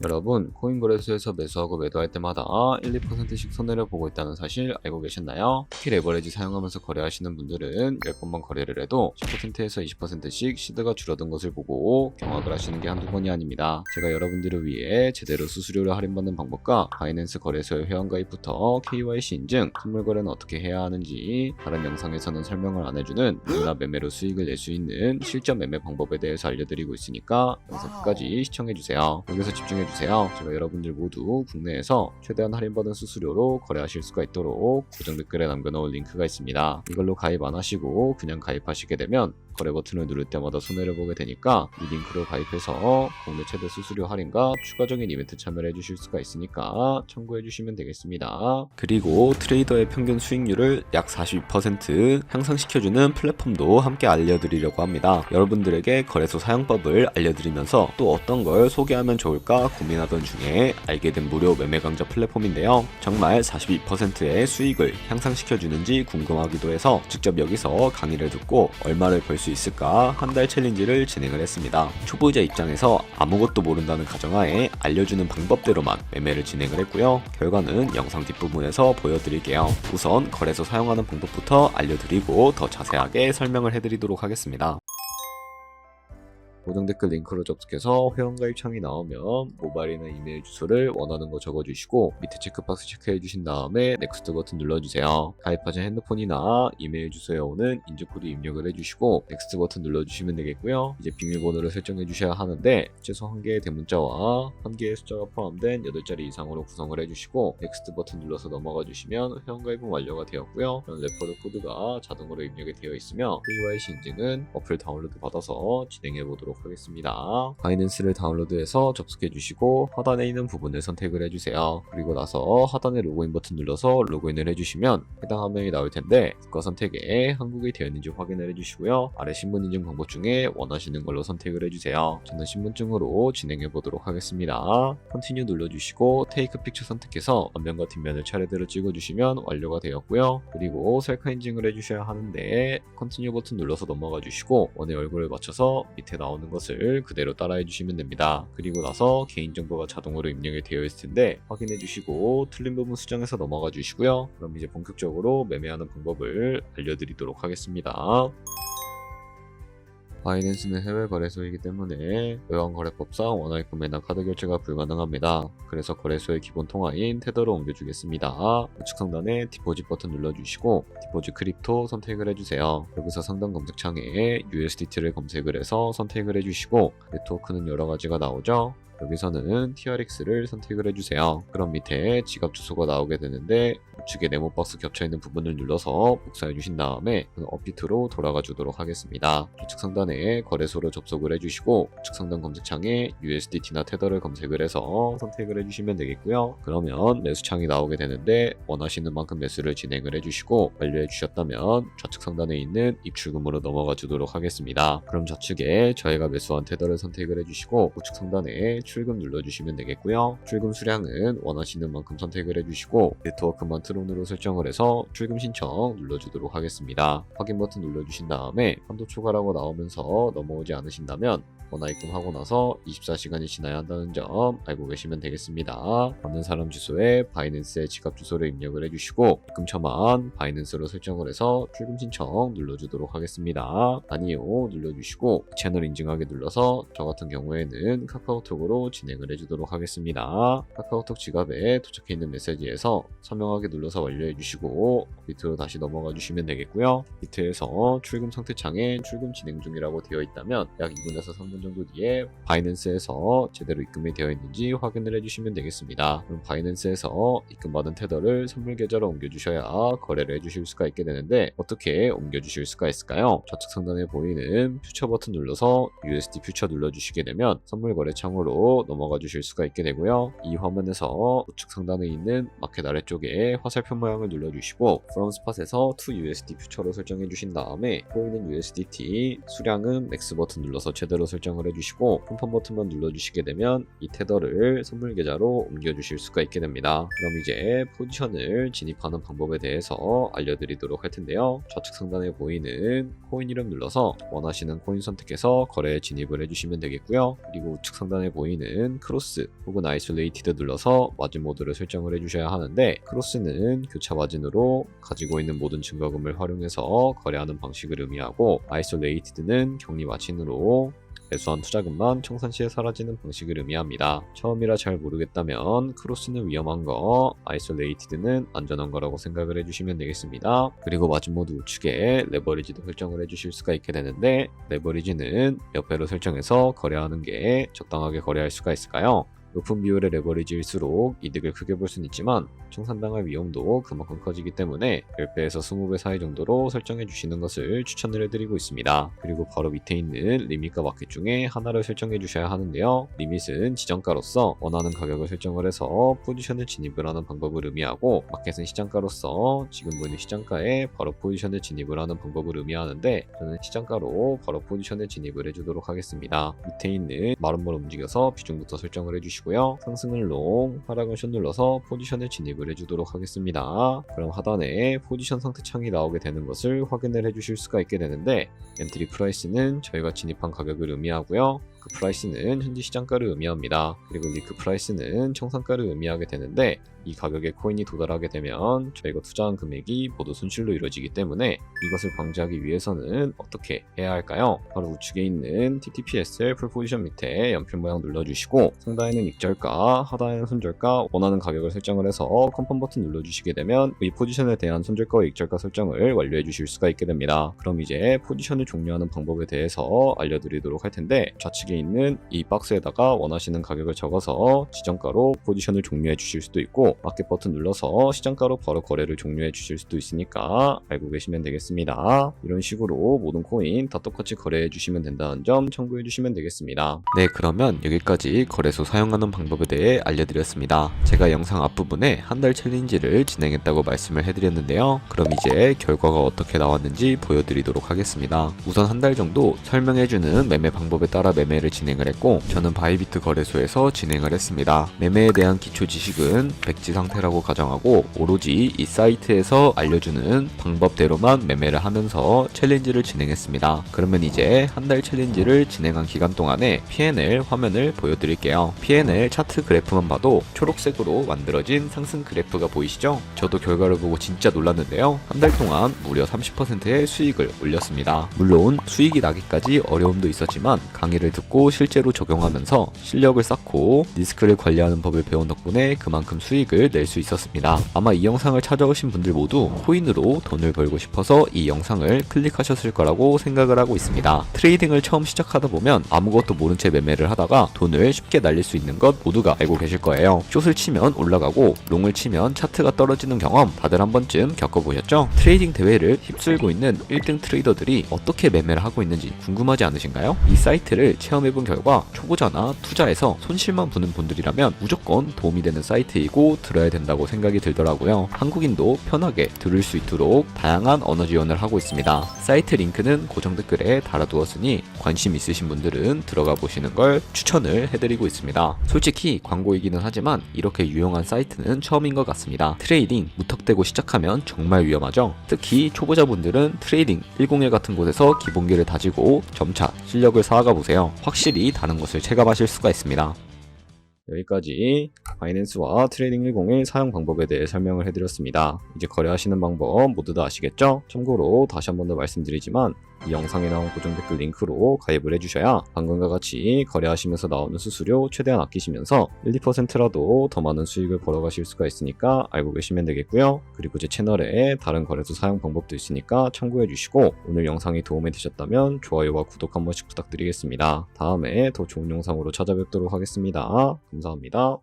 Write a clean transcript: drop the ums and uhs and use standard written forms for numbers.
여러분, 코인 거래소에서 매수하고 매도할 때마다 1~2%씩 손해를 보고 있다는 사실 알고 계셨나요? 특히 레버리지 사용하면서 거래하시는 분들은 10번만 거래를 해도 10%에서 20%씩 시드가 줄어든 것을 보고 경악을 하시는 게 한두 번이 아닙니다. 제가 여러분들을 위해 제대로 수수료를 할인받는 방법과 바이낸스 거래소의 회원가입부터 KYC 인증, 선물 거래는 어떻게 해야 하는지 다른 영상에서는 설명을 안 해주는 누구나 매매로 수익을 낼 수 있는 실전 매매 방법에 대해서 알려드리고 있으니까 영상 끝까지 시청해주세요. 여기서 집중해주세요. 제가 여러분들 모두 국내에서 최대한 할인받은 수수료로 거래하실 수가 있도록 고정 댓글에 남겨놓은 링크가 있습니다. 이걸로 가입 안 하시고 그냥 가입하시게 되면 거래 버튼을 누를 때마다 손해를 보게 되니까 이 링크로 가입해서 국내 최대 수수료 할인과 추가적인 이벤트 참여를 해주실 수가 있으니까 참고해주시면 되겠습니다. 그리고 트레이더의 평균 수익률을 약 42% 향상시켜주는 플랫폼도 함께 알려드리려고 합니다. 여러분들에게 거래소 사용법을 알려드리면서 또 어떤 걸 소개하면 좋을까 고민하던 중에 알게 된 무료 매매 강좌 플랫폼인데요. 정말 42%의 수익을 향상시켜주는지 궁금하기도 해서 직접 여기서 강의를 듣고 얼마를 벌 수 있을까 한 달 챌린지를 진행을 했습니다. 초보자 입장에서 아무것도 모른다는 가정하에 알려주는 방법대로만 매매를 진행을 했고요. 결과는 영상 뒷부분에서 보여드릴게요. 우선 거래소 사용하는 방법부터 알려드리고 더 자세하게 설명을 해드리도록 하겠습니다. 고정 댓글 링크로 접속해서 회원가입 창이 나오면 모바일이나 이메일 주소를 원하는 거 적어주시고 밑에 체크박스 체크해 주신 다음에 넥스트 버튼 눌러주세요. 가입하신 핸드폰이나 이메일 주소에 오는 인증코드 입력을 해주시고 넥스트 버튼 눌러주시면 되겠고요. 이제 비밀번호를 설정해 주셔야 하는데 최소 1개의 대문자와 1개의 숫자가 포함된 8자리 이상으로 구성을 해주시고 넥스트 버튼 눌러서 넘어가 주시면 회원가입은 완료가 되었고요. 레퍼럴 코드가 자동으로 입력이 되어 있으며 KYC 인증은 어플 다운로드 받아서 진행해 보도록 하겠습니다. 바이낸스를 다운로드해서 접속해 주시고 하단에 있는 부분을 선택을 해주세요. 그리고 나서 하단에 로그인 버튼 눌러서 로그인을 해주시면 해당 화면이 나올 텐데 국가 선택에 한국이 되어 있는지 확인을 해주시고요. 아래 신분 인증 방법 중에 원하시는 걸로 선택을 해주세요. 저는 신분증으로 진행해 보도록 하겠습니다. 컨티뉴 눌러주시고 테이크 픽처 선택해서 앞면과 뒷면을 차례대로 찍어주시면 완료가 되었고요. 그리고 셀카 인증을 해주셔야 하는데 컨티뉴 버튼 눌러서 넘어가 주시고 원의 얼굴을 맞춰서 밑에 나오는 것을 그대로 따라해 주시면 됩니다. 그리고 나서 개인정보가 자동으로 입력이 되어 있을 텐데 확인해 주시고 틀린 부분 수정해서 넘어가 주시고요. 그럼 이제 본격적으로 매매하는 방법을 알려드리도록 하겠습니다. 바이낸스는 해외 거래소이기 때문에 외환거래법상 원화입 구매나 카드 결제가 불가능합니다. 그래서 거래소의 기본 통화인 테더로 옮겨주겠습니다. 우측 상단에 디포짓 버튼 눌러주시고 디포짓 크립토 선택을 해주세요. 여기서 상단 검색창에 USDT를 검색을 해서 선택을 해주시고 네트워크는 여러가지가 나오죠. 여기서는 TRX를 선택을 해주세요. 그럼 밑에 지갑 주소가 나오게 되는데 우측에 네모 박스 겹쳐있는 부분을 눌러서 복사해 주신 다음에 업비트로 돌아가 주도록 하겠습니다. 좌측 상단에 거래소로 접속을 해주시고 우측 상단 검색창에 USDT나 테더를 검색을 해서 선택을 해주시면 되겠고요. 그러면 매수창이 나오게 되는데 원하시는 만큼 매수를 진행을 해주시고 완료해 주셨다면 좌측 상단에 있는 입출금으로 넘어가 주도록 하겠습니다. 그럼 좌측에 저희가 매수한 테더를 선택을 해주시고 우측 상단에 출금 눌러주시면 되겠고요. 출금 수량은 원하시는 만큼 선택을 해주시고 네트워크만 트론으로 설정을 해서 출금 신청 눌러주도록 하겠습니다. 확인 버튼 눌러주신 다음에 한도 초과라고 나오면서 넘어오지 않으신다면 원화 입금하고 나서 24시간이 지나야 한다는 점 알고 계시면 되겠습니다. 받는 사람 주소에 바이낸스의 지갑 주소를 입력을 해주시고 입금처만 바이낸스로 설정을 해서 출금 신청 눌러주도록 하겠습니다. 아니요 눌러주시고 채널 인증하기 눌러서 저 같은 경우에는 카카오톡으로 진행을 해주도록 하겠습니다. 카카오톡 지갑에 도착해 있는 메시지에서 서명하기 눌러서 완료해주시고 밑으로 다시 넘어가 주시면 되겠고요. 밑에서 출금 상태 창에 출금 진행 중이라고 되어 있다면 약 2분에서 3분 정도 뒤에 바이낸스에서 제대로 입금이 되어 있는지 확인을 해주시면 되겠습니다. 그럼 바이낸스에서 입금받은 테더를 선물 계좌로 옮겨주셔야 거래를 해주실 수가 있게 되는데 어떻게 옮겨주실 수가 있을까요? 좌측 상단에 보이는 퓨처 버튼 눌러서 USD 퓨처 눌러주시게 되면 선물 거래 창으로 넘어가 주실 수가 있게 되고요. 이 화면에서 우측 상단에 있는 마켓 아래쪽에 화살표 모양을 눌러주시고 From Spot에서 To USD 퓨처로 설정해 주신 다음에 보이는 USDT 수량은 맥스 버튼 눌러서 제대로 설정을 해주시고 폰펌 버튼만 눌러주시게 되면 이 테더를 선물 계좌로 옮겨주실 수가 있게 됩니다. 그럼 이제 포지션을 진입하는 방법에 대해서 알려드리도록 할 텐데요. 좌측 상단에 보이는 코인 이름 눌러서 원하시는 코인 선택해서 거래에 진입을 해주시면 되겠고요. 그리고 우측 상단에 보이는 T는 크로스 혹은 아이솔레이티드 눌러서 마진 모드를 설정을 해주셔야 하는데, 크로스는 교차 마진으로 가지고 있는 모든 증거금을 활용해서 거래하는 방식을 의미하고, 아이솔레이티드는 격리 마진으로 매수한 투자금만 청산 시에 사라지는 방식을 의미합니다. 처음이라 잘 모르겠다면 크로스는 위험한 거, 아이솔레이티드는 안전한 거라고 생각을 해주시면 되겠습니다. 그리고 마진 모드 우측에 레버리지도 설정을 해주실 수가 있게 되는데, 레버리지는 몇 배로 설정해서 거래하는 게 적당하게 거래할 수가 있을까요? 높은 비율의 레버리지일수록 이득을 크게 볼 수는 있지만 청산당할 위험도 그만큼 커지기 때문에 10배에서 20배 사이 정도로 설정해 주시는 것을 추천을 해드리고 있습니다. 그리고 바로 밑에 있는 리밋과 마켓 중에 하나를 설정해 주셔야 하는데요. 리밋은 지정가로서 원하는 가격을 설정을 해서 포지션을 진입을 하는 방법을 의미하고, 마켓은 시장가로서 지금 보이는 시장가에 바로 포지션을 진입을 하는 방법을 의미하는데, 저는 시장가로 바로 포지션에 진입을 해주도록 하겠습니다. 밑에 있는 마름모를 움직여서 비중부터 설정을 해주시고요. 상승을 롱, 하락을 숏 눌러서 포지션에 진입을 해주도록 하겠습니다. 그럼 하단에 포지션 상태 창이 나오게 되는 것을 확인을 해주실 수가 있게 되는데, 엔트리 프라이스는 저희가 진입한 가격을 의미하고요. 그 프라이스는 현지 시장가를 의미합니다. 그리고 리크 프라이스는 청산가를 의미하게 되는데, 이 가격에 코인이 도달하게 되면 저희가 투자한 금액이 모두 손실로 이루어지기 때문에 이것을 방지하기 위해서는 어떻게 해야 할까요? 바로 우측에 있는 TTPSL 풀 포지션 밑에 연필 모양 눌러주시고, 상단에는 익절가, 하단에는 손절가, 원하는 가격을 설정을 해서 컨펌 버튼 눌러주시게 되면 이 포지션에 대한 손절가와 익절가 설정을 완료해 주실 수가 있게 됩니다. 그럼 이제 포지션을 종료하는 방법에 대해서 알려드리도록 할 텐데, 좌측에 있는 이 박스에다가 원하시는 가격을 적어서 지정가로 포지션을 종료해 주실 수도 있고, 마켓 버튼 눌러서 시장가로 바로 거래를 종료해 주실 수도 있으니까 알고 계시면 되겠습니다. 이런 식으로 모든 코인 다 똑같이 거래해 주시면 된다는 점 참고해 주시면 되겠습니다. 네, 그러면 여기까지 거래소 사용하는 방법에 대해 알려드렸습니다. 제가 영상 앞부분에 한 달 챌린지를 진행했다고 말씀을 해드렸는데요. 그럼 이제 결과가 어떻게 나왔는지 보여드리도록 하겠습니다. 우선 한 달 정도 설명해주는 매매 방법에 따라 매매를 진행을 했고, 저는 바이비트 거래소에서 진행을 했습니다. 매매에 대한 기초 지식은 백지 상태라고 가정하고, 오로지 이 사이트에서 알려주는 방법대로만 매매를 하면서 챌린지를 진행했습니다. 그러면 이제 한 달 챌린지를 진행한 기간 동안에 P&L 화면을 보여드릴게요. P&L 차트 그래프만 봐도 초록색으로 만들어진 상승 그래프가 보이시죠? 저도 결과를 보고 진짜 놀랐는데요. 한 달 동안 무려 30%의 수익을 올렸습니다. 물론 수익이 나기까지 어려움도 있었지만 강의를 듣고 실제로 적용하면서 실력을 쌓고 리스크를 관리하는 법을 배운 덕분에 그만큼 수익을 낼 수 있었습니다. 아마 이 영상을 찾아오신 분들 모두 코인으로 돈을 벌고 싶어서 이 영상을 클릭하셨을 거라고 생각을 하고 있습니다. 트레이딩을 처음 시작하다 보면 아무것도 모른 채 매매를 하다가 돈을 쉽게 날릴 수 있는 것 모두가 알고 계실 거예요. 숏을 치면 올라가고 롱을 치면 차트가 떨어지는 경험 다들 한 번쯤 겪어보셨죠? 트레이딩 대회를 휩쓸고 있는 1등 트레이더들이 어떻게 매매를 하고 있는지 궁금하지 않으신가요? 이 사이트를 체험해본 결과 초보자나 투자에서 손실만 보는 분들이라면 무조건 도움이 되는 사이트이고 들어야 된다고 생각이 들더라고요. 한국인도 편하게 들을 수 있도록 다양한 언어 지원을 하고 있습니다. 사이트 링크는 고정 댓글에 달아두었으니 관심 있으신 분들은 들어가 보시는 걸 추천을 해드리고 있습니다. 솔직히 광고이기는 하지만 이렇게 유용한 사이트는 처음인 것 같습니다. 트레이딩 무턱대고 시작하면 정말 위험하죠. 특히 초보자분들은 트레이딩 101 같은 곳에서 기본기를 다지고 점차 실력을 쌓아가 보세요. 확실히 다른 것을 체감하실 수가 있습니다. 여기까지 바이낸스와 트레이딩 101 사용 방법에 대해 설명을 해드렸습니다. 이제 거래하시는 방법 모두 다 아시겠죠? 참고로 다시 한 번 더 말씀드리지만 이 영상에 나온 고정 댓글 링크로 가입을 해주셔야 방금과 같이 거래하시면서 나오는 수수료 최대한 아끼시면서 1, 2%라도 더 많은 수익을 벌어가실 수가 있으니까 알고 계시면 되겠고요. 그리고 제 채널에 다른 거래소 사용 방법도 있으니까 참고해 주시고, 오늘 영상이 도움이 되셨다면 좋아요와 구독 한 번씩 부탁드리겠습니다. 다음에 더 좋은 영상으로 찾아뵙도록 하겠습니다. 감사합니다.